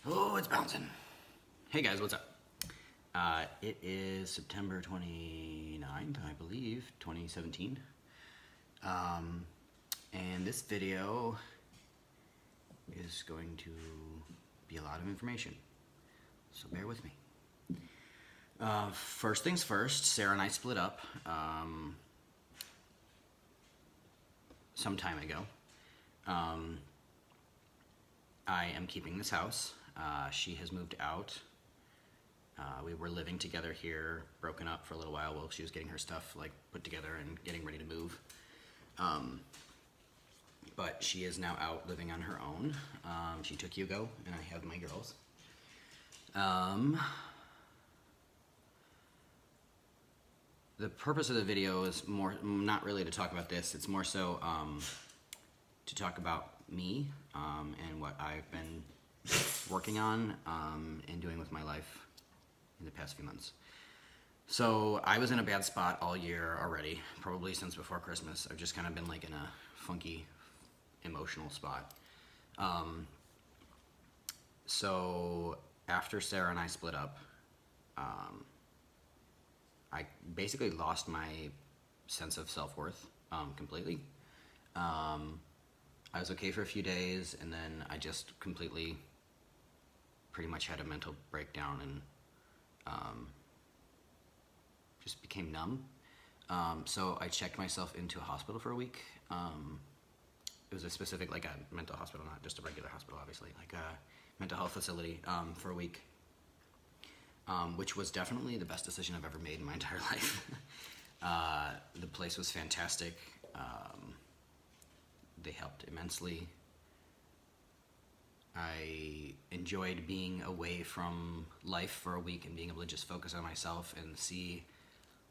Oh, it's bouncing. Hey guys, what's up? It is September 29th, I believe, 2017. And this video is going to be a lot of information, so bear with me. First things first, Sarah and I split up some time ago. I am keeping this house. She has moved out. We were living together here, broken up for a little while she was getting her stuff like put together and getting ready to move. But she is now out living on her own. She took Hugo, and I have my girls. The purpose of the video is not really to talk about this. It's more so to talk about me and what I've been working on and doing with my life in the past few months. So I was in a bad spot all year already, probably since before Christmas. I've just kind of been like in a funky emotional spot. So after Sarah and I split up, I basically lost my sense of self-worth completely. I was okay for a few days, and then I just completely pretty much had a mental breakdown and just became numb. So I checked myself into a hospital for a week. It was a specific, like a mental hospital, not just a regular hospital, obviously, like a mental health facility for a week, which was definitely the best decision I've ever made in my entire life. The place was fantastic. They helped immensely. I enjoyed being away from life for a week and being able to just focus on myself and see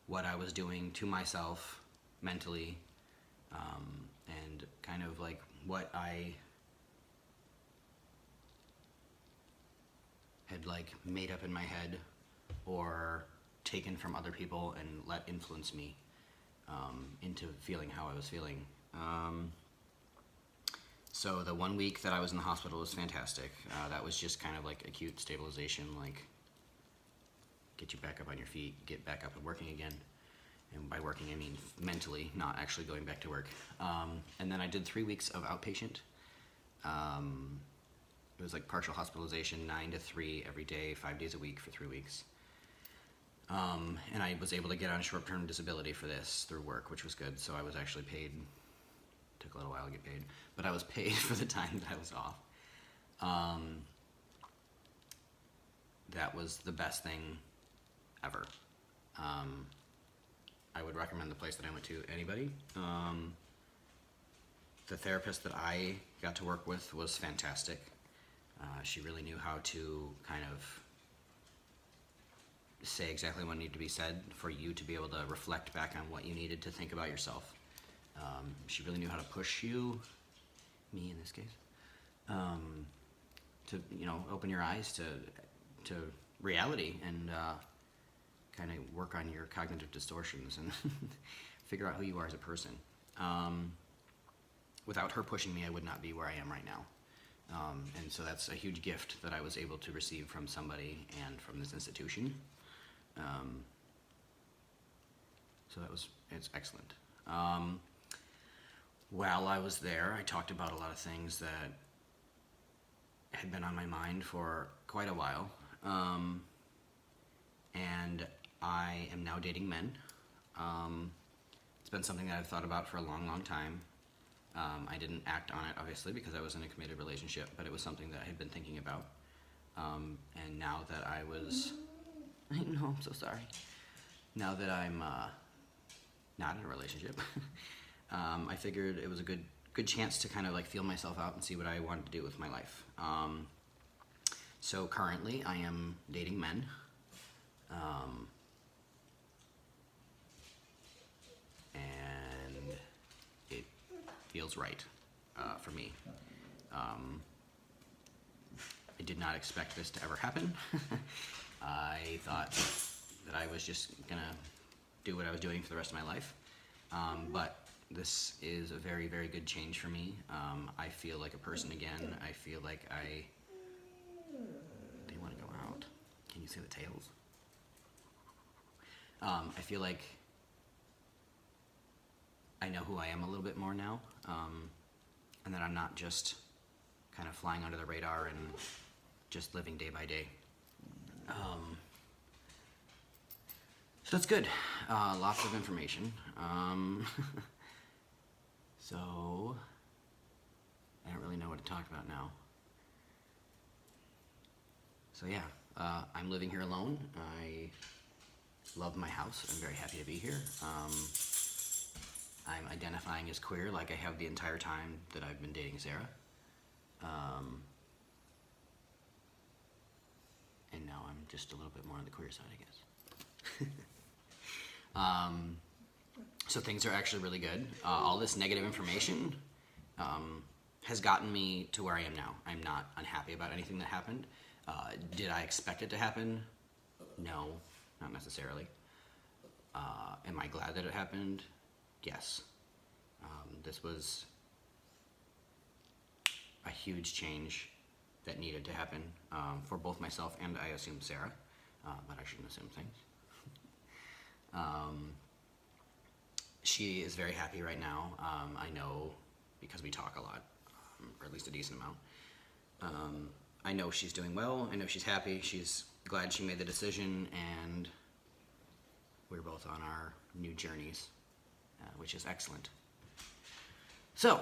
what I was doing to myself mentally, and kind of like what I had like made up in my head or taken from other people and let influence me into feeling how I was feeling. So the 1 week that I was in the hospital was fantastic. That was just kind of like acute stabilization, like get you back up on your feet, get back up and working again. And by working, I mean mentally, not actually going back to work. And then I did 3 weeks of outpatient. It was like partial hospitalization, 9 to 3 every day, 5 days a week for 3 weeks. And I was able to get on short-term disability for this through work, which was good. So I was actually paid. Took a little while to get paid, but I was paid for the time that I was off. That was the best thing ever. I would recommend the place that I went to anybody. The therapist that I got to work with was fantastic. She really knew how to kind of say exactly what needed to be said for you to be able to reflect back on what you needed to think about yourself. She really knew how to push you, me in this case, to open your eyes to reality and kind of work on your cognitive distortions and figure out who you are as a person. Without her pushing me, I would not be where I am right now. And so that's a huge gift that I was able to receive from somebody and from this institution. So it's excellent. While I was there, I talked about a lot of things that had been on my mind for quite a while. And I am now dating men. It's been something that I've thought about for a long, long time. I didn't act on it, obviously, because I was in a committed relationship, but it was something that I had been thinking about. And now that I was... I know, I'm so sorry. Now that I'm not in a relationship, I figured it was a good chance to kind of like feel myself out and see what I wanted to do with my life. So currently I am dating men. And it feels right for me. I did not expect this to ever happen. I thought that I was just gonna do what I was doing for the rest of my life. But this is a very, very good change for me. I feel like a person again. I feel like I Can you see the tails? I feel like I know who I am a little bit more now, and that I'm not just kind of flying under the radar and just living day by day. So that's good. Lots of information. So I don't really know what to talk about now. So yeah, I'm living here alone. I love my house. I'm very happy to be here. I'm identifying as queer like I have the entire time that I've been dating Sarah. And now I'm just a little bit more on the queer side, I guess. So things are actually really good. All this negative information has gotten me to where I am now. I'm not unhappy about anything that happened. Did I expect it to happen? No, not necessarily. Am I glad that it happened? Yes. This was a huge change that needed to happen for both myself and I assume Sarah, but I shouldn't assume things. She is very happy right now. I know because we talk a lot, or at least a decent amount. I know she's doing well. I know she's happy. She's glad she made the decision, and we're both on our new journeys, which is excellent. So,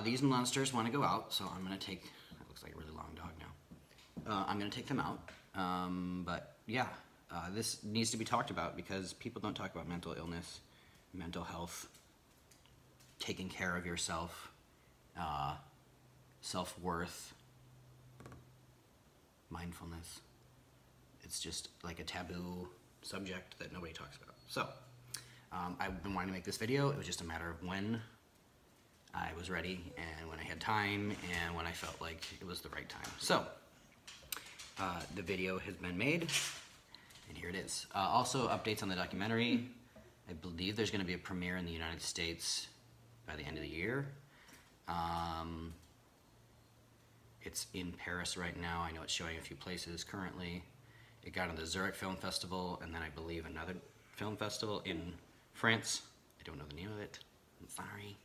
these monsters want to go out, so I'm going to take, that looks like a really long dog now. I'm going to take them out, but yeah, this needs to be talked about because people don't talk about mental illness, mental health, taking care of yourself, self-worth, mindfulness. It's just like a taboo subject that nobody talks about. So, I've been wanting to make this video. It was just a matter of when I was ready and when I had time and when I felt like it was the right time. So, the video has been made, and here it is. Also, updates on the documentary. I believe there's going to be a premiere in the United States by the end of the year. It's in Paris right now. I know it's showing a few places currently. It got on the Zurich Film Festival, and then I believe another film festival in France. I don't know the name of it. I'm sorry.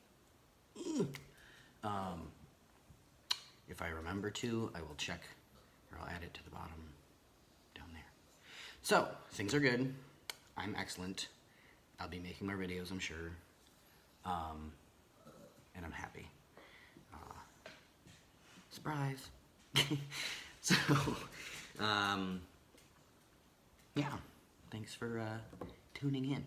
If I remember to, I will check, or I'll add it to the bottom down there. So, things are good. I'm excellent. I'll be making more videos, I'm sure. And I'm happy. Surprise. So, yeah. Thanks for tuning in.